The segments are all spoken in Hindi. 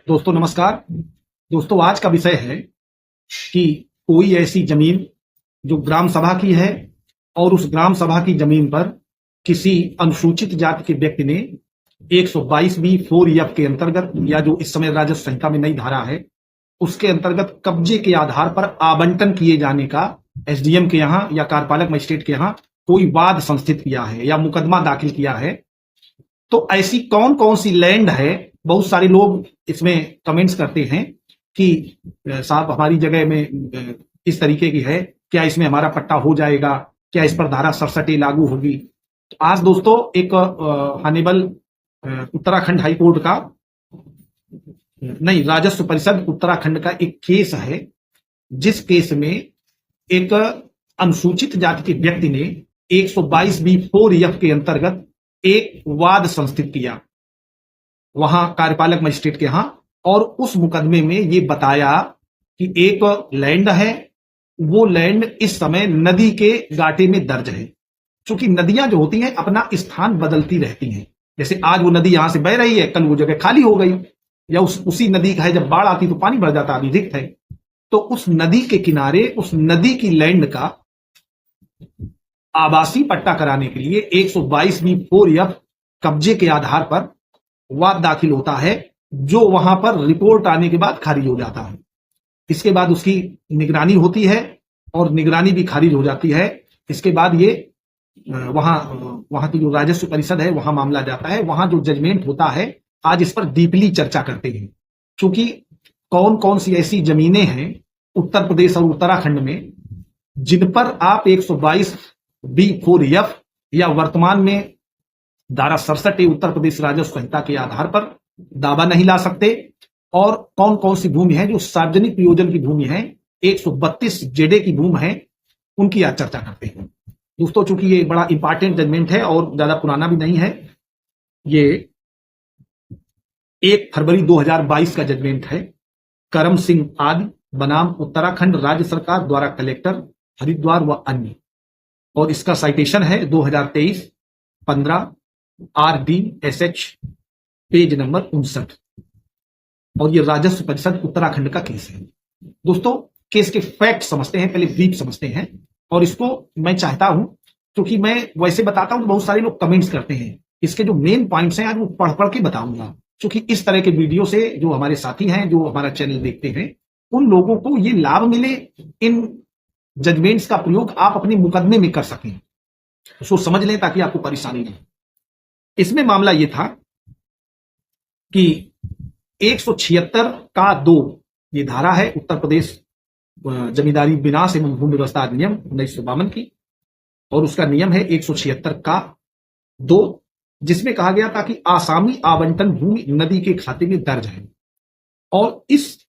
दोस्तों नमस्कार। दोस्तों आज का विषय है कि कोई ऐसी जमीन जो ग्राम सभा की है और उस ग्राम सभा की जमीन पर किसी अनुसूचित जाति के व्यक्ति ने 122 4 एफ के अंतर्गत या जो इस समय राजस्व संहिता में नई धारा है उसके अंतर्गत कब्जे के आधार पर आवंटन किए जाने का एसडीएम के यहाँ या कार्यपालक मजिस्ट्रेट के यहाँ कोई वाद संस्थित किया है या मुकदमा दाखिल किया है। तो ऐसी कौन कौन सी लैंड है, बहुत सारे लोग इसमें कमेंट्स करते हैं कि साहब हमारी जगह में इस तरीके की है, क्या इसमें हमारा पट्टा हो जाएगा, क्या इस पर धारा 67 लागू होगी। तो आज दोस्तों एक हानिबल उत्तराखंड हाईकोर्ट का नहीं राजस्व परिषद उत्तराखंड का एक केस है, जिस केस में एक अनुसूचित जाति के व्यक्ति ने 122(4) के अंतर्गत एक वाद संस्थित किया वहां कार्यपालक मजिस्ट्रेट के यहां, और उस मुकदमे में ये बताया कि एक लैंड है, वो लैंड इस समय नदी के गाटे में दर्ज है। क्योंकि नदियां जो होती हैं अपना स्थान बदलती रहती हैं, जैसे आज वो नदी यहां से बह रही है, कल वो जगह खाली हो गई, या उसी नदी का है, जब बाढ़ आती तो पानी भर जाता, अभी रिक्त है। तो उस नदी के किनारे उस नदी की लैंड का आवासीय पट्टा कराने के लिए 122(4) कब्जे के आधार पर वाद दाखिल होता है, जो वहां पर रिपोर्ट आने के बाद खारिज हो जाता है। इसके बाद उसकी निगरानी होती है और निगरानी भी खारिज हो जाती है। इसके बाद ये वहां की जो राजस्व परिषद है वहां मामला जाता है, वहां जो जजमेंट होता है। आज इस पर डीपली चर्चा करते हैं, क्योंकि कौन कौन सी ऐसी जमीनें हैं उत्तर प्रदेश और उत्तराखंड में जिन पर आप 122(4) या वर्तमान में धारा 67 उत्तर प्रदेश राजस्व संहिता के आधार पर दावा नहीं ला सकते, और कौन कौन सी भूमि है जो सार्वजनिक प्रयोजन की भूमि है, 132 जेडे की भूमि है, उनकी आज चर्चा करते हैं। दोस्तों चूंकि ये बड़ा इंपॉर्टेंट जजमेंट है और ज्यादा पुराना भी नहीं है, ये 1 फरवरी 2022 का जजमेंट है। करम सिंह आदि बनाम उत्तराखंड राज्य सरकार द्वारा कलेक्टर हरिद्वार व अन्य, और इसका साइटेशन है 2023-15 RDSH पेज नंबर 59, और ये राजस्व परिषद उत्तराखंड का केस है। दोस्तों केस के फैक्ट समझते हैं, पहले ब्रीफ समझते हैं, और इसको मैं चाहता हूं, क्योंकि मैं वैसे बताता हूं तो बहुत सारे लोग कमेंट्स करते हैं, इसके जो मेन पॉइंट्स हैं आज वो पढ़ पढ़ के बताऊंगा, क्योंकि इस तरह के वीडियो से जो हमारे साथी हैं जो हमारा चैनल देखते हैं उन लोगों को ये लाभ मिले, इन जजमेंट्स का प्रयोग आप अपने मुकदमे में कर सकें, उसको समझ लें ताकि आपको परेशानी नहीं। इसमें मामला यह था कि 176(2) ये धारा है उत्तर प्रदेश जमींदारी विनाश एवं भूमि व्यवस्था अधिनियम 1952 की, और उसका नियम है 176(2), जिसमें कहा गया था कि आसामी आवंटन भूमि नदी के खाते में दर्ज है, और इस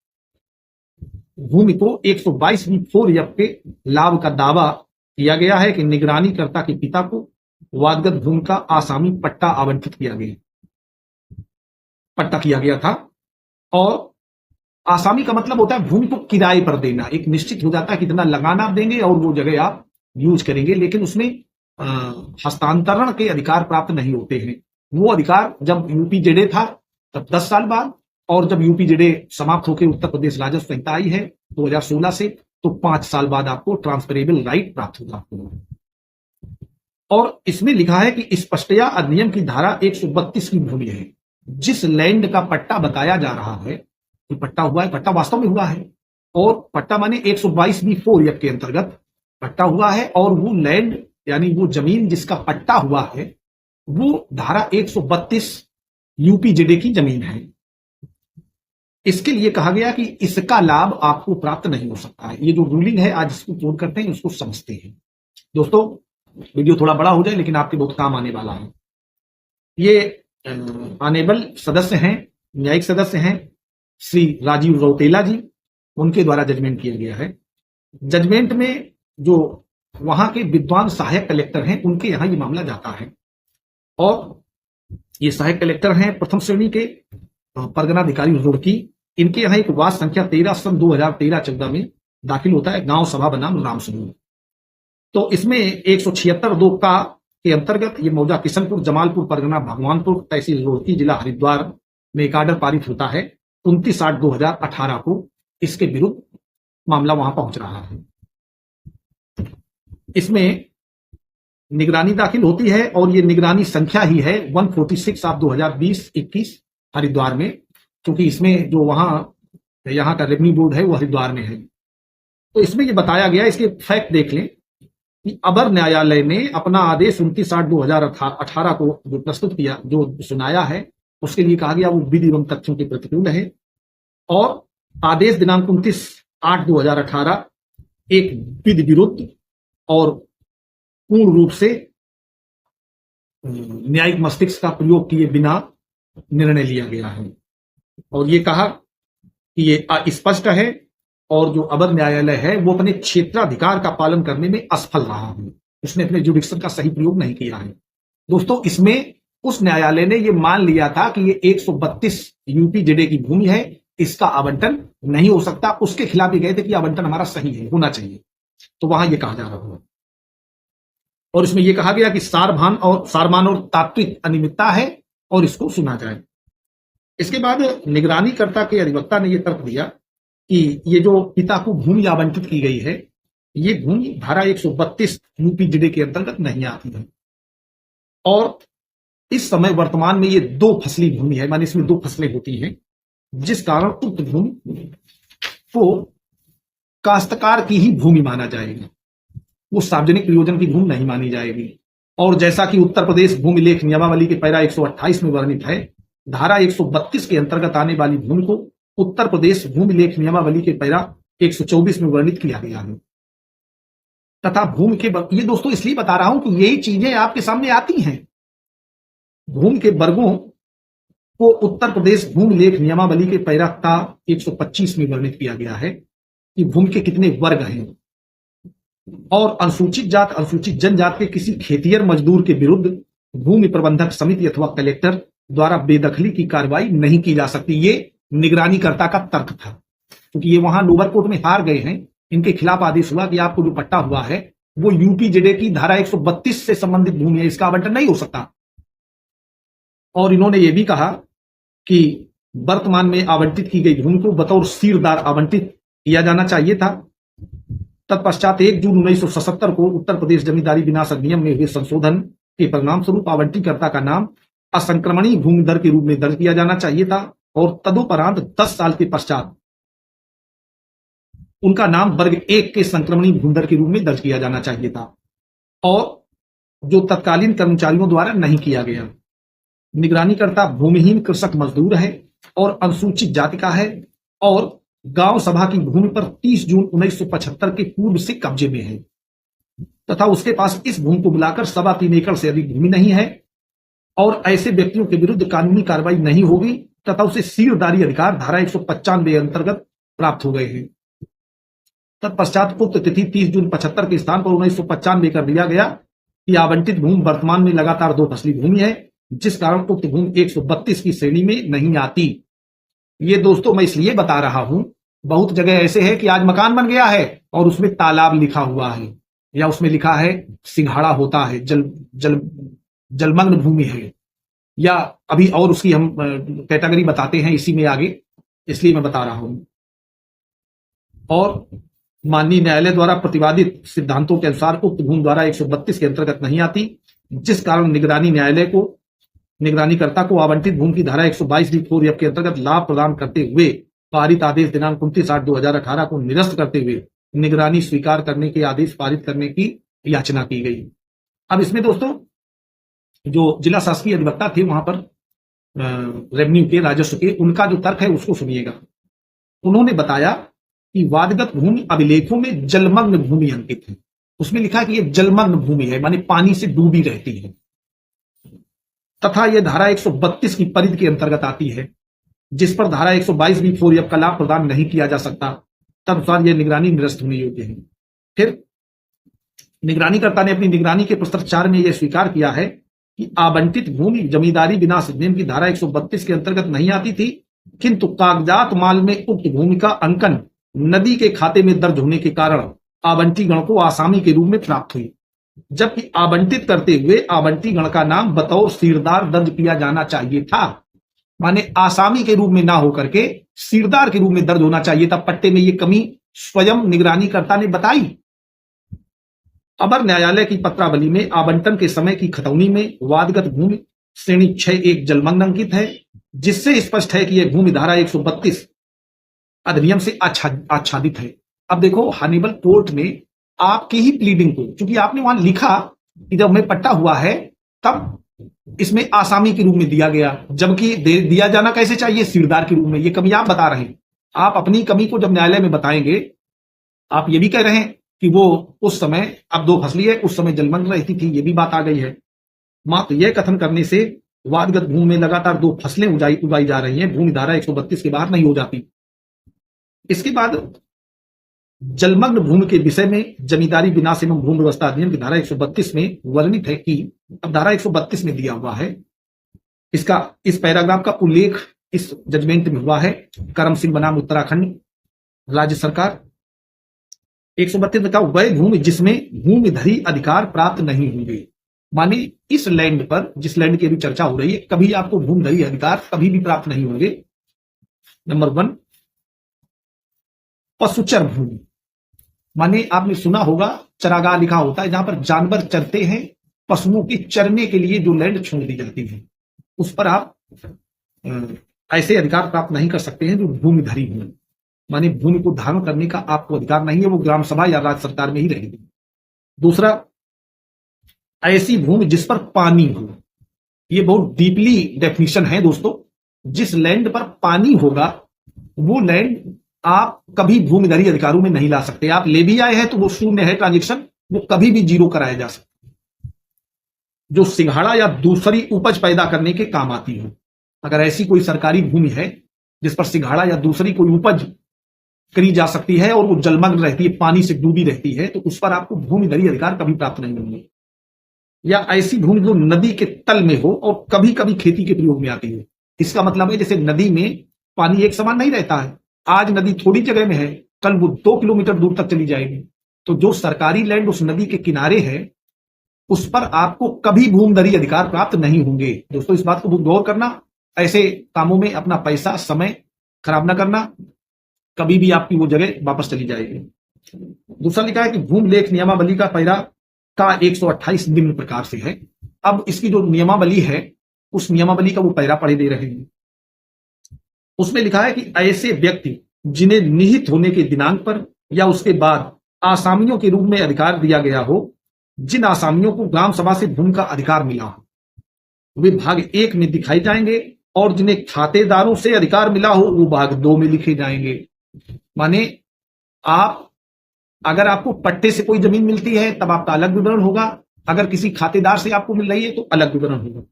भूमि को 122(4) के लाभ का दावा किया गया है कि निगरानीकर्ता के पिता को वादगत भूमि का आसामी पट्टा आवंटित किया गया था। और आसामी का मतलब होता है भूमि को किराए पर देना, एक निश्चित हो जाता है कितना लगाना आप देंगे और वो जगह आप यूज करेंगे, लेकिन उसमें हस्तांतरण के अधिकार प्राप्त नहीं होते हैं। वो अधिकार जब यूपीजेडे था तब 10 साल बाद, और जब यूपीजेडे समाप्त होकर उत्तर प्रदेश राजस्व संहिता आई है 2016 से, तो 5 साल बाद आपको ट्रांसफरेबल राइट प्राप्त होगा। और इसमें लिखा है कि स्पष्टया अधिनियम की धारा 132 की भूमि है, जिस लैंड का पट्टा बताया जा रहा है कि पट्टा हुआ है, पट्टा वास्तव में हुआ है, और पट्टा माने 122(4) के अंतर्गत पट्टा हुआ है, और वो लैंड यानी वो जमीन जिसका पट्टा हुआ है वो धारा 132 यूपीजेडे की जमीन है। इसके लिए कहा गया कि इसका लाभ आपको प्राप्त नहीं हो सकता है। ये जो रूलिंग है आज इसको कोट करते हैं, उसको समझते हैं। दोस्तों वीडियो थोड़ा बड़ा हो जाए लेकिन आपके बहुत काम आने वाला है। ये ऑनेबल सदस्य हैं, न्यायिक सदस्य हैं श्री राजीव रौतेला जी, उनके द्वारा जजमेंट किया गया है। जजमेंट में जो वहां के विद्वान सहायक कलेक्टर हैं उनके यहां ये मामला जाता है, और ये सहायक कलेक्टर हैं प्रथम श्रेणी के परगनाधिकारी रुड़की। इनके यहां एक वाद संख्या 13 सन 2013-14 में दाखिल होता है, गांव सभा बनाम राम समूह। तो इसमें 176(2) के अंतर्गत ये मौजा किशनपुर, जमालपुर परगना, भगवानपुर तहसील रुड़की, जिला हरिद्वार में एक आर्डर पारित होता है, 29/8/2018 को इसके विरुद्ध मामला वहां पहुंच रहा है। इसमें निगरानी दाखिल होती है और ये निगरानी संख्या ही है 146 ऑफ 2020-21 हरिद्वार में, क्योंकि इसमें जो यहाँ का रेवेन्यू बोर्ड है वो हरिद्वार में है। तो इसमें ये बताया गया, इसके फैक्ट देख लें कि अबर न्यायालय ने अपना आदेश 29/8/2018 को जो प्रस्तुत किया, जो सुनाया है, उसके लिए कहा गया वो विधि एवं तथ्यों के प्रतिकूल है और आदेश दिनांक 29/8/2018 एक विधि विरुद्ध और पूर्ण रूप से न्यायिक मस्तिष्क का प्रयोग किए बिना निर्णय लिया गया है और ये कहा कि ये स्पष्ट है और जो अबर न्यायालय है वो अपने क्षेत्राधिकार का पालन करने में असफल रहा है, उसने अपने जुडिक्शन का सही प्रयोग नहीं किया है। दोस्तों, इसमें उस न्यायालय ने ये मान लिया था कि ये 132 यूपीजेडए की भूमि है, इसका आवंटन नहीं हो सकता, उसके खिलाफ ये गए थे कि आवंटन हमारा सही है, होना चाहिए। तो वहां ये कहा जा रहा है और इसमें यह कहा गया कि सारमान और तात्विक अनियमितता है और इसको सुना जाए। इसके बाद निगरानीकर्ता के अधिवक्ता ने यह तर्क दिया कि ये जो पिता को भूमि आवंटित की गई है, ये भूमि धारा 132 यूपीजेडए के अंतर्गत नहीं आती है और इस समय वर्तमान में ये 2 फसली भूमि है, माने इसमें 2 फसलें होती हैं, जिस कारण उक्त भूमि को काश्तकार की ही भूमि माना जाएगा, वो सार्वजनिक प्रयोजन की भूमि नहीं मानी जाएगी। और जैसा कि उत्तर प्रदेश भूमि लेख नियमावली के पैरा 128 में वर्णित है, धारा 132 के अंतर्गत आने वाली भूमि को उत्तर प्रदेश भूमि लेख नियमावली के पैरा 124 में वर्णित किया गया है तथा भूमि के ये दोस्तों इसलिए बता रहा हूं कि यही चीजें आपके सामने आती हैं। भूमि के वर्गों को उत्तर प्रदेश भूमि लेख नियमावली के पैरा 125 में वर्णित किया गया है कि भूमि के कितने वर्ग हैं और अनुसूचित जात अनुसूचित जनजात के किसी खेतिहर मजदूर के विरुद्ध भूमि प्रबंधक समिति अथवा कलेक्टर द्वारा बेदखली की कार्रवाई नहीं की जा सकती। ये निगरानीकर्ता का तर्क था, क्योंकि ये वहां लोअर कोर्ट में हार गए हैं, इनके खिलाफ आदेश हुआ कि आपको जो पट्टा हुआ है वो यूपीजेडए की धारा 132 से संबंधित भूमि है, इसका आवंटन नहीं हो सकता। और इन्होंने ये भी कहा कि वर्तमान में आवंटित की गई भूमि को बतौर सीरदार आवंटित किया जाना चाहिए था। तत्पश्चात 1 जून 1977 को उत्तर प्रदेश जमींदारी विनाश अधिनियम में हुए संशोधन के परिणाम स्वरूप आवंटीकर्ता का नाम असंक्रमणीय भूमि दर के रूप में दर्ज किया जाना चाहिए था और तदुपरांत 10 साल के पश्चात उनका नाम वर्ग 1 के संक्रमणीय भूमि दर के रूप में दर्ज किया जाना चाहिए था और जो तत्कालीन कर्मचारियों द्वारा नहीं किया गया। निगरानीकर्ता भूमिहीन कृषक मजदूर है और अनुसूचित जाति का है और गांव सभा की भूमि पर 30 जून 1975 के पूर्व से कब्जे में है तथा उसके पास इस भूमि को मिलाकर 3.25 एकड़ से अधिक भूमि नहीं है और ऐसे व्यक्तियों के विरुद्ध कानूनी कार्रवाई नहीं होगी तथा उसे सीरदारी अधिकार धारा 195 अंतर्गत प्राप्त हो गए हैं। तत्पश्चात उक्त तिथि 30 जून 75 के स्थान पर 1995 कर दिया गया कि आवंटित भूमि वर्तमान में लगातार 2 फसली भूमि है, जिस कारण उक्त भूमि 132 की श्रेणी में नहीं आती। ये दोस्तों मैं इसलिए बता रहा हूं, बहुत जगह ऐसे है कि आज मकान बन गया है और उसमें तालाब लिखा हुआ है या उसमें लिखा है सिंघाड़ा होता है, जलमग्न भूमि है, या अभी और उसकी हम कैटेगरी बताते हैं इसी में आगे, इसलिए मैं बता रहा हूं। और माननीय न्यायालय द्वारा प्रतिपादित सिद्धांतों के अनुसार उक्त भूमि द्वारा 132 के अंतर्गत नहीं आती, जिस कारण निगरानीकर्ता को आवंटित भूमि की धारा 122(4) के अंतर्गत लाभ प्रदान करते हुए पारित आदेश दिनांक 29/8/2018 को निरस्त करते हुए निगरानी स्वीकार करने के आदेश पारित करने की याचना की गई। अब इसमें दोस्तों जो जिला शासकीय अधिवक्ता थे वहां पर रेवेन्यू के, राजस्व के, उनका जो तर्क है उसको सुनिएगा। उन्होंने बताया कि वादगत भूमि अभिलेखों में जलमग्न भूमि अंकित है, उसमें लिखा है कि यह जलमग्न भूमि है, माने पानी से डूबी रहती है तथा यह धारा 132 की परिधि के अंतर्गत आती है, जिस पर धारा 122(4) का लाभ प्रदान नहीं किया जा सकता, तदनुसार यह निगरानी निरस्त होने योग्य है। फिर निगरानीकर्ता ने अपनी निगरानी के प्रस्ताव 4 में यह स्वीकार किया है कि आवंटित भूमि जमींदारी विनाश अधिनियम की धारा 132 के अंतर्गत नहीं आती थी, किंतु कागजात माल में उक्त भूमि का अंकन नदी के खाते में दर्ज होने के कारण आवंटी गण को आसामी के रूप में प्राप्त हुई, जबकि आवंटित करते हुए आवंटी गण का नाम बतौर सीरदार दर्ज किया जाना चाहिए था। माने आसामी के रूप में ना होकर के सीरदार के रूप में दर्ज होना चाहिए था। पट्टे में ये कमी स्वयं निगरानीकर्ता ने बताई। अपर न्यायालय की पत्रावली में आवंटन के समय की खतौनी में वादगत भूमि श्रेणी 6.1 जलमग्न अंकित है, जिससे स्पष्ट है कि यह भूमि धारा 132 अधिनियम से आच्छादित है। अब देखो, हनीबल कोर्ट ने आपकी ही प्लीडिंग को, क्योंकि आपने वहां लिखा कि जब हमें पट्टा हुआ है तब इसमें आसामी के रूप में दिया गया, जबकि दिया जाना कैसे चाहिए, सीरदार के रूप में। ये कमी आप बता रहे हैं। आप अपनी कमी को जब न्यायालय में बताएंगे, आप ये भी कह रहे हैं कि वो उस समय, अब 2 फसली है, उस समय जलमग्न रहती थी, ये भी बात आ गई है। मात्र यह कथन करने से वादगत भूमि में लगातार 2 फसलें उगाई जा रही हैं, भूमि धारा 132 के बाहर नहीं हो जाती। इसके बाद जलमग्न भूमि के विषय में जमींदारी विनाश एवं भूमि व्यवस्था अधिनियम की धारा 132 में वर्णित है कि, अब धारा 132 में दिया हुआ है, इसका इस पैराग्राफ का उल्लेख इस जजमेंट में हुआ है। करम सिंह बनाम उत्तराखंड राज्य सरकार। 132 का वह भूमि जिसमें भूमिधरी अधिकार प्राप्त नहीं होंगे, माने इस लैंड पर, जिस लैंड की अभी चर्चा हो रही है, कभी आपको भूमिधरी अधिकार कभी भी प्राप्त नहीं होंगे। नंबर 1, पशुचर भूमि, माने आपने सुना होगा चरागाह लिखा होता है, जहां पर जानवर चरते हैं, पशुओं के चरने के लिए जो लैंड छोड़ दी जाती है, उस पर आप ऐसे अधिकार प्राप्त नहीं कर सकते हैं जो भूमिधरी हो। माने भूमि को धारण करने का आपको अधिकार नहीं है, वो ग्राम सभा या राज्य सरकार में ही रहेगी। दूसरा, ऐसी भूमि जिस पर पानी हो। ये बहुत डीपली डेफिनेशन है दोस्तों। जिस लैंड पर पानी होगा वो लैंड आप कभी भूमिधरी अधिकारों में नहीं ला सकते। आप ले भी आए हैं तो वो शून्य है ट्रांजेक्शन, वो कभी भी जीरो कराया जा सकता। जो सिंघाड़ा या दूसरी उपज पैदा करने के काम आती हो, अगर ऐसी कोई सरकारी भूमि है जिस पर सिंघाड़ा या दूसरी कोई उपज करी जा सकती है और वो जलमग्न रहती है, पानी से डूबी रहती है, तो उस पर आपको भूमिधरी अधिकार कभी प्राप्त नहीं होंगे। या ऐसी भूमि जो नदी के तल में हो और कभी कभी खेती के प्रयोग में आती हो। इसका मतलब है जैसे नदी में पानी एक समान नहीं रहता है, आज नदी थोड़ी जगह में है, कल वो 2 किलोमीटर दूर तक चली जाएगी। तो जो सरकारी लैंड उस नदी के किनारे है, उस पर आपको कभी भूमिधरी अधिकार प्राप्त नहीं होंगे। दोस्तों, इस बात को बहुत गौर करना, ऐसे कामों में अपना पैसा समय खराब ना करना, कभी भी आपकी वो जगह वापस चली जाएगी। दूसरा लिखा है कि भूमि लेख नियमावली का पैरा का 128 निम्न प्रकार से है। अब इसकी जो नियमावली है, उस नियमावली का वो पैरा पढ़े दे रहे हैं। उसमें लिखा है कि ऐसे व्यक्ति जिन्हें निहित होने के दिनांक पर या उसके बाद आसामियों के रूप में अधिकार दिया गया हो, जिन आसामियों को ग्राम सभा से भूमि का अधिकार मिला हो, वे भाग 1 में दिखाए जाएंगे, और जिन्हें खातेदारों से अधिकार मिला हो वो भाग 2 में लिखे जाएंगे। माने आप, अगर आपको पट्टे से कोई जमीन मिलती है तब आपका अलग विवरण होगा, अगर किसी खातेदार से आपको मिल रही है तो अलग विवरण होगा।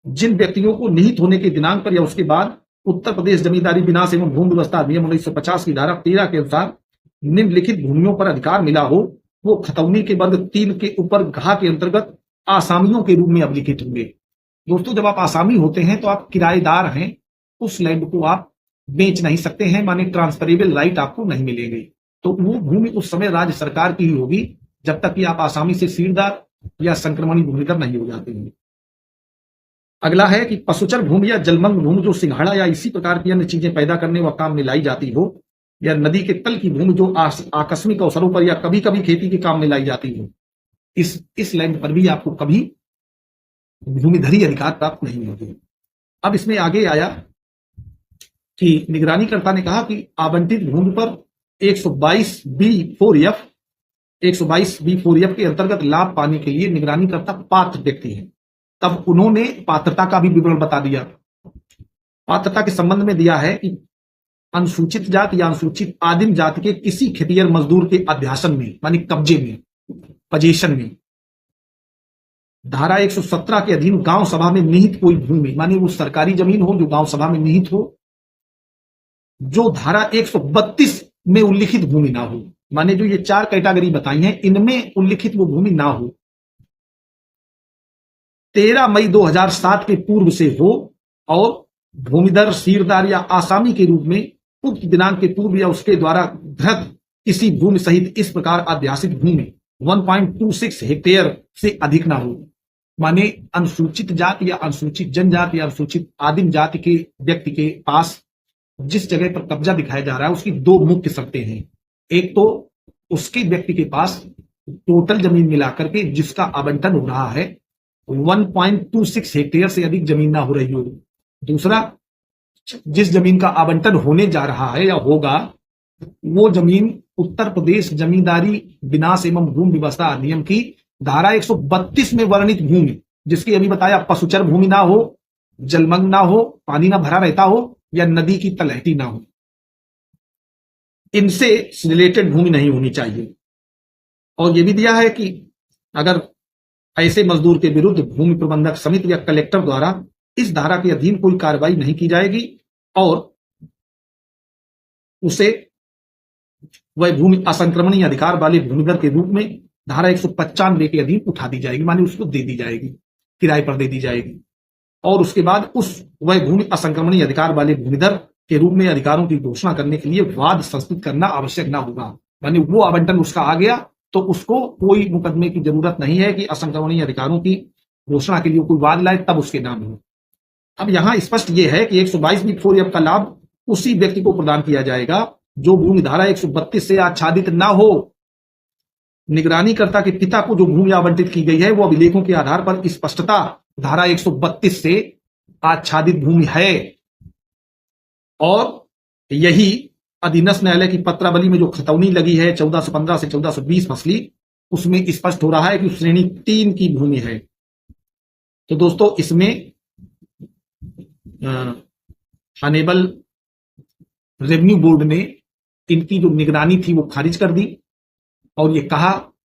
जिन व्यक्तियों को निहित होने के दिनांक पर या उसके बाद उत्तर प्रदेश जमींदारी विनाश एवं भूमि व्यवस्था अधिनियम 1950 की धारा 13 के अनुसार निम्नलिखित भूमियों पर अधिकार मिला हो, वो खतौनी के वर्ग 3 के ऊपर घ के अंतर्गत आसामियों के रूप में अभिलिखित होंगे। दोस्तों, जब आप आसामी होते हैं तो आप किराएदार हैं, उस लैंड को आप बेच नहीं सकते हैं, माने ट्रांसफरेबल राइट आपको नहीं मिलेंगे। तो वो भूमि उस समय राज्य सरकार की ही होगी, जब तक कि आप आसामी से सीरदार या संक्रमणी भूमिधर नहीं हो जाते हैं। अगला है कि पशुचर भूमि या जलमग्न भूमि जो सिंघाड़ा या इसी प्रकार की अन्य चीजें पैदा करने व काम में लाई जाती हो, या नदी के तल की भूमि जो आकस्मिक अवसरों पर या कभी कभी खेती के काम में लाई जाती हो, इस लैंड पर भी आपको कभी भूमिधरी अधिकार प्राप्त नहीं होंगे। अब इसमें आगे आया कि निगरानीकर्ता ने कहा कि आवंटित भूमि पर 122B4F के अंतर्गत लाभ पाने के लिए निगरानीकर्ता पात्र व्यक्ति है। तब उन्होंने पात्रता का भी विवरण बता दिया। पात्रता के संबंध में दिया है कि अनुसूचित जाति या अनुसूचित आदिम जाति के किसी खेतिहर मजदूर के अध्यासन में, मानी कब्जे में, पोजीशन में, धारा 117 के अधीन गांव सभा में निहित कोई भूमि, मानी वो सरकारी जमीन हो जो गांव सभा में निहित हो, जो धारा 132 में उल्लिखित भूमि ना हो, माने जो ये 4 कैटेगरी बताई हैं, इनमें उल्लिखित वो भूमि ना हो, 13 मई 2007 के पूर्व से हो, और भूमिधर, सीरदार या आसामी के रूप में उक्त दिनांक के पूर्व या उसके द्वारा धृत किसी भूमि सहित इस प्रकार अध्यासित भूमि 1.26 हेक्टेयर से अधिक ना हो। माने अनुसूचित जाति या अनुसूचित जनजाति या अनुसूचित आदिम जाति के व्यक्ति के पास जिस जगह पर कब्जा दिखाया जा रहा है उसकी दो मुख्य शर्तें हैं। एक तो उसके व्यक्ति के पास टोटल जमीन मिलाकर के जिसका आवंटन हो रहा है 1.26 हेक्टेयर से अधिक जमीन ना हो रही हो। दूसरा, जिस जमीन का आवंटन होने जा रहा है या होगा वो जमीन उत्तर प्रदेश जमींदारी विनाश एवं भूमि व्यवस्था अधिनियम की धारा 132 में वर्णित भूमि, जिसकी अभी बताया पशुचर भूमि ना हो, जलमग्न ना हो, पानी ना भरा रहता हो या नदी की तलहटी ना हो, इनसे रिलेटेड भूमि नहीं होनी चाहिए। और यह भी दिया है कि अगर ऐसे मजदूर के विरुद्ध भूमि प्रबंधक समिति या कलेक्टर द्वारा इस धारा के अधीन कोई कार्रवाई नहीं की जाएगी और उसे वह भूमि असंक्रमणीय अधिकार वाले भूमिधर के रूप में धारा 195 के अधीन उठा दी जाएगी, माने उसको दे दी जाएगी, किराए पर दे दी जाएगी। और उसके बाद उस वह भूमि असंक्रमणीय अधिकार वाले भूमिधर के रूप में अधिकारों की घोषणा करने के लिए वाद संस्कृत करना आवश्यक ना होगा। माने वो आवंटन उसका आ गया तो उसको कोई मुकदमे की जरूरत नहीं है कि असंक्रमणीय अधिकारों की घोषणा के लिए कोई वाद लाए तब उसके नाम हो। अब यहां स्पष्ट यह है कि 122B4F का लाभ उसी व्यक्ति को प्रदान किया जाएगा जो भूमि धारा 132 से आच्छादित ना हो। निगरानीकर्ता के पिता को जो भूमि आवंटित की गई है वो अभिलेखों के आधार पर स्पष्टता धारा 132 से आच्छादित भूमि है। और यही अधीनस्थ न्यायालय की पत्रावली में जो खतौनी लगी है 1415 से 1420 फसली, उसमें स्पष्ट हो रहा है कि श्रेणी 3 की भूमि है। तो दोस्तों इसमें ऑनेबल रेवेन्यू बोर्ड ने इनकी जो निगरानी थी वो खारिज कर दी और ये कहा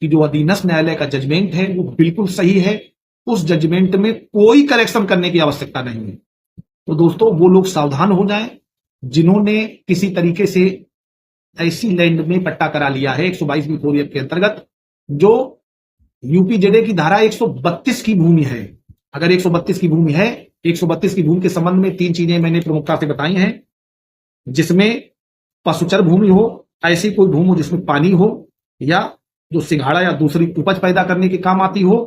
कि जो अधीनस्थ न्यायालय का जजमेंट है वो बिल्कुल सही है, उस जजमेंट में कोई करेक्शन करने की आवश्यकता नहीं है। तो दोस्तों वो लोग सावधान हो जाएं जिन्होंने किसी तरीके से ऐसी लैंड में पट्टा करा लिया है 122B4F के अंतर्गत जो यूपीजेडए की धारा 132 की भूमि है। अगर 132 की भूमि है, 132 की भूमि के संबंध में 3 चीजें मैंने प्रमुखता से बताई हैं, जिसमें पशुचर भूमि हो, ऐसी कोई भूमि हो जिसमें पानी हो या जो सिंघाड़ा या दूसरी उपज पैदा करने के काम आती हो,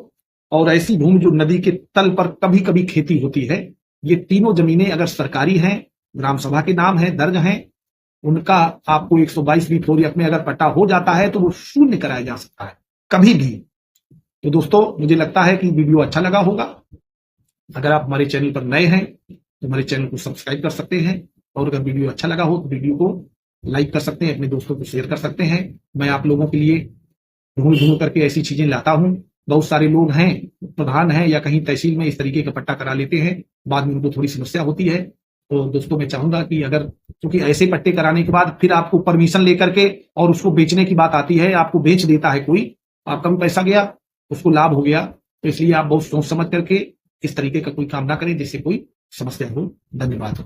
और ऐसी भूमि जो नदी के तल पर कभी कभी खेती होती है। ये तीनों जमीनें अगर सरकारी हैं, ग्राम सभा के नाम है, दर्ज हैं, उनका आपको 122B4F में अगर पट्टा हो जाता है तो वो शून्य कराया जा सकता है कभी भी। तो दोस्तों मुझे लगता है कि वीडियो अच्छा लगा होगा। अगर आप हमारे चैनल पर नए हैं तो हमारे चैनल को सब्सक्राइब कर सकते हैं और अगर वीडियो अच्छा लगा हो तो वीडियो को लाइक कर सकते हैं, अपने दोस्तों को शेयर कर सकते हैं। मैं आप लोगों के लिए ढूंढ ढूंढ करके ऐसी चीजें लाता हूं। बहुत सारे लोग हैं, प्रधान हैं या कहीं तहसील में इस तरीके का पट्टा करा लेते हैं, बाद में उनको थोड़ी समस्या होती है। तो दोस्तों मैं चाहूंगा कि अगर क्योंकि ऐसे पट्टे कराने के बाद फिर आपको परमिशन लेकर के और उसको बेचने की बात आती है, आपको बेच देता है कोई, आपका भी पैसा गया, उसको लाभ हो गया। तो इसलिए आप बहुत सोच समझ करके इस तरीके का कोई काम ना करें जिससे कोई समस्या हो। धन्यवाद।